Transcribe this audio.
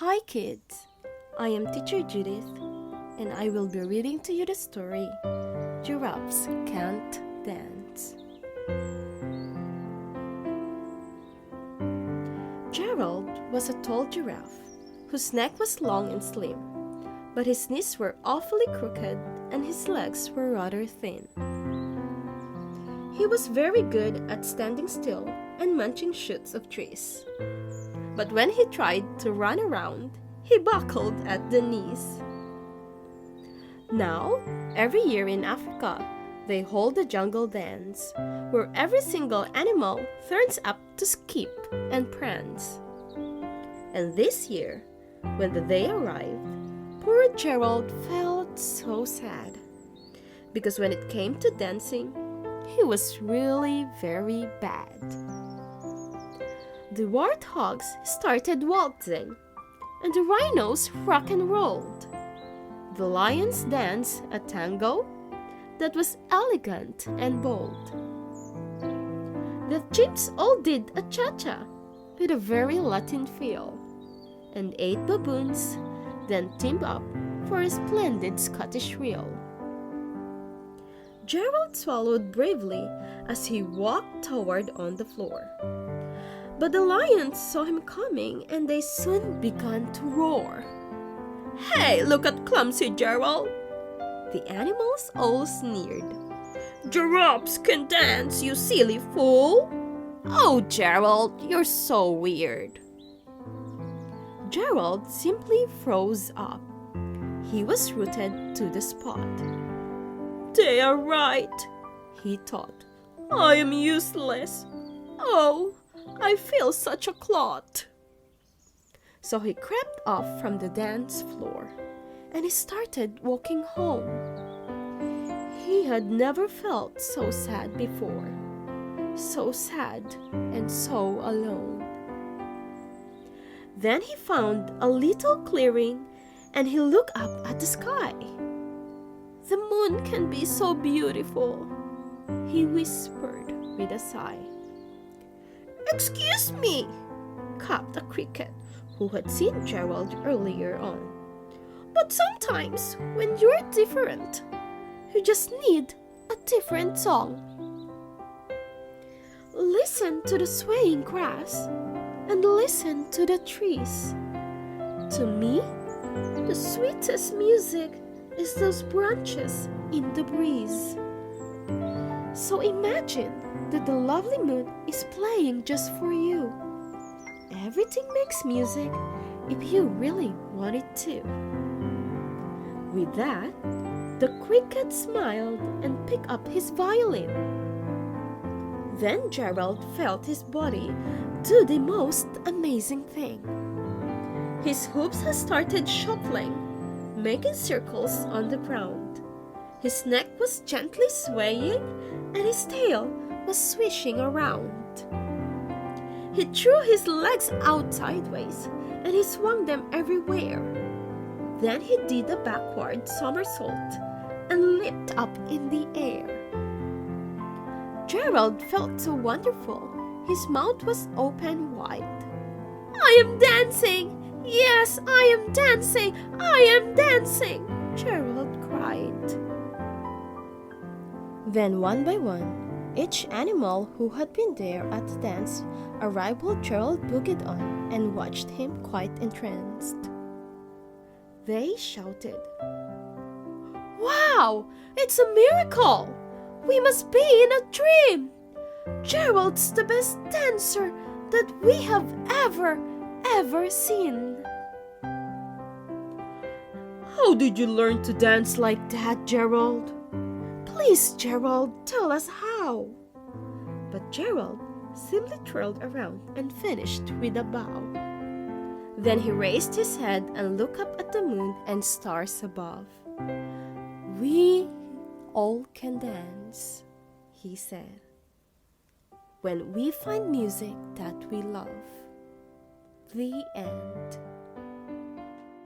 Hi kids, I am teacher Judith and I will be reading to you the story Giraffes Can't Dance. Gerald was a tall giraffe whose neck was long and slim, but his knees were awfully crooked and his legs were rather thin. He was very good at standing still and munching shoots of trees. But when he tried to run around, he buckled at the knees. Now, every year in Africa, they hold a jungle dance where every single animal turns up to skip and prance. And this year, when the day arrived, poor Gerald felt so sad. Because when it came to dancing, he was really very bad. The warthogs started waltzing, and the rhinos rock and rolled. The lions danced a tango that was elegant and bold. The chimps all did a cha-cha with a very Latin feel, and 8 baboons then teamed up for a splendid Scottish reel. Gerald swallowed bravely as he walked toward on the floor. But the lions saw him coming and they soon began to roar. "Hey, look at clumsy Gerald!" The animals all sneered. "Giraffes can dance, you silly fool!" "Oh, Gerald, you're so weird!" Gerald simply froze up. He was rooted to the spot. "They are right," he thought. "I am useless. Oh, I feel such a clot." So he crept off from the dance floor and he started walking home. He had never felt so sad before, so sad and so alone. Then he found a little clearing and he looked up at the sky. "The moon can be so beautiful," he whispered with a sigh. "Excuse me," capped a cricket who had seen Gerald earlier on. "But sometimes when you're different, you just need a different song. Listen to the swaying grass and listen to the trees. To me, the sweetest music is those branches in the breeze. So imagine that the lovely moon is playing just for you. Everything makes music if you really want it to." With that, the cricket smiled and picked up his violin. Then Gerald felt his body do the most amazing thing. His hooves had started shuffling, making circles on the ground. His neck was gently swaying and his tail was swishing around. He threw his legs out sideways and he swung them everywhere. Then he did a backward somersault and leaped up in the air. Gerald felt so wonderful. His mouth was open wide. "I am dancing! Yes, I am dancing! I am dancing!" Gerald cried. Then one by one, each animal who had been there at the dance arrived while Gerald boogied on and watched him quite entranced. They shouted, "Wow! It's a miracle! We must be in a dream! Gerald's the best dancer that we have ever seen!" "How did you learn to dance like that, Gerald? Please, Gerald, tell us how." But Gerald simply twirled around and finished with a bow. Then he raised his head and looked up at the moon and stars above. "We all can dance," he said, "when we find music that we love." The end.